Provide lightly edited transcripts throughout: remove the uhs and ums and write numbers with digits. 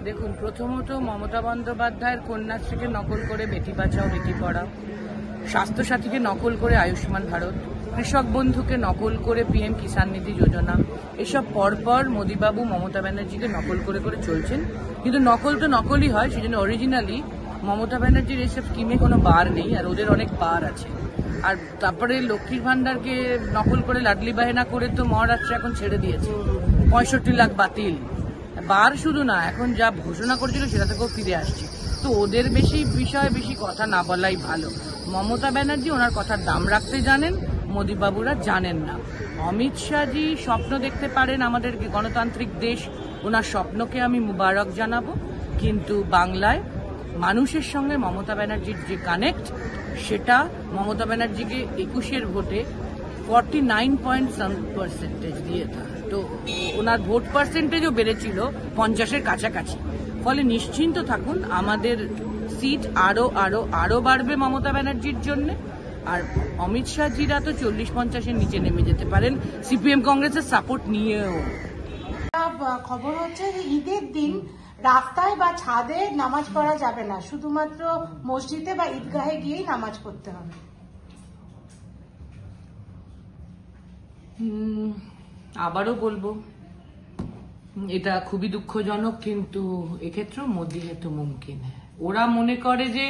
দেখুন, প্রথমত মমতা বন্দ্যোপাধ্যায়ের কন্যাশ্রীকে নকল করে বেটি বাঁচাও বেটি পড়াও, স্বাস্থ্যসাথীকে নকল করে আয়ুষ্মান ভারত, কৃষক বন্ধুকে নকল করে পিএম কিষাণ নিধি যোজনা, এসব পরপর মোদীবাবু মমতা ব্যানার্জিকে নকল করে করে চলছেন। কিন্তু নকল তো নকলই হয়, সেজন্য অরিজিনালি মমতা ব্যানার্জির এইসব স্কিমে কোনো বার নেই, আর ওদের অনেক বার আছে। আর তারপরে লক্ষ্মীর ভান্ডারকে নকল করে লাডলি বাহেনা করে তো মহারাষ্ট্র এখন ছেড়ে দিয়েছে, 65 লাখ বাতিল। বার শুধু না, এখন যা ঘোষণা করেছিল সেটা থেকেও ফিরে আসছে। তো ওদের বিষয়ে বেশি কথা না বলাই ভালো। মমতা ব্যানার্জি ওনার কথার দাম রাখতে জানেন, মোদীবাবুরা জানেন না। অমিত শাহজি স্বপ্ন দেখতে পারেন আমাদের গণতান্ত্রিক দেশ, ওনার স্বপ্নকে আমি মুবারক জানাবো। কিন্তু বাংলায় মানুষের সঙ্গে মমতা ব্যানার্জির যে কানেক্ট, সেটা মমতা ব্যানার্জিকে 21-এর ভোটে 49% দিয়ে দেয়। তো ওনার ভোট পার্সেন্টেজও বেড়েছিল 50-এর কাছাকাছি। ফলে নিশ্চিন্ত থাকুন, আমাদের সিট আরো বাড়বে মমতা ব্যানার্জির জন্য। আর অমিত শাহজিরা তো 40-50-এর নিচে নেমে যেতে পারেন সিপিএম কংগ্রেসের সাপোর্ট নিয়েও। খবর হচ্ছে যে ঈদের দিন রাস্তায় বা ছাদে নামাজ পড়া যাবে না, শুধুমাত্র মসজিদে বা ঈদগাহে গিয়েই নামাজ পড়তে হবে। আবারও বলবো, এটা খুবই দুঃখজনক, কিন্তু এক্ষেত্রে মোদি হেতু মুমকিন। ওরা মনে করে যে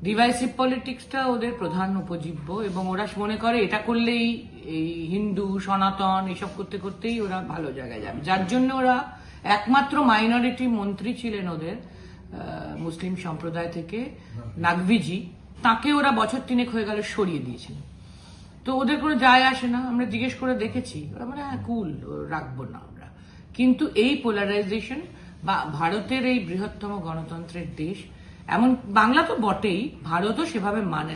ডিভাইসিভ পলিটিক্সটা ওদের প্রধান উপজীব্য, এবং ওরা মনে করে এটা করলেই এই হিন্দু সনাতন এসব করতে করতেই ওরা ভালো জায়গায় যাবে। যার জন্য ওরা একমাত্র মাইনরিটি মন্ত্রী ছিলেন ওদের মুসলিম সম্প্রদায় থেকে, নাকভিজি, তাকে ওরা বছর 3 হয়ে গেল সরিয়ে দিয়েছেন। তো ওদের কোনো যায় আসে না, আমরা জিজ্ঞেস করে দেখেছি, ওরা মানে হ্যাঁ কুল, রাখবো না আমরা। কিন্তু এই পোলারাইজেশন বা ভারতের এই বৃহত্তম গণতন্ত্রের দেশ, এমন বাংলা তো বটেই, ভারতও সেভাবে মানে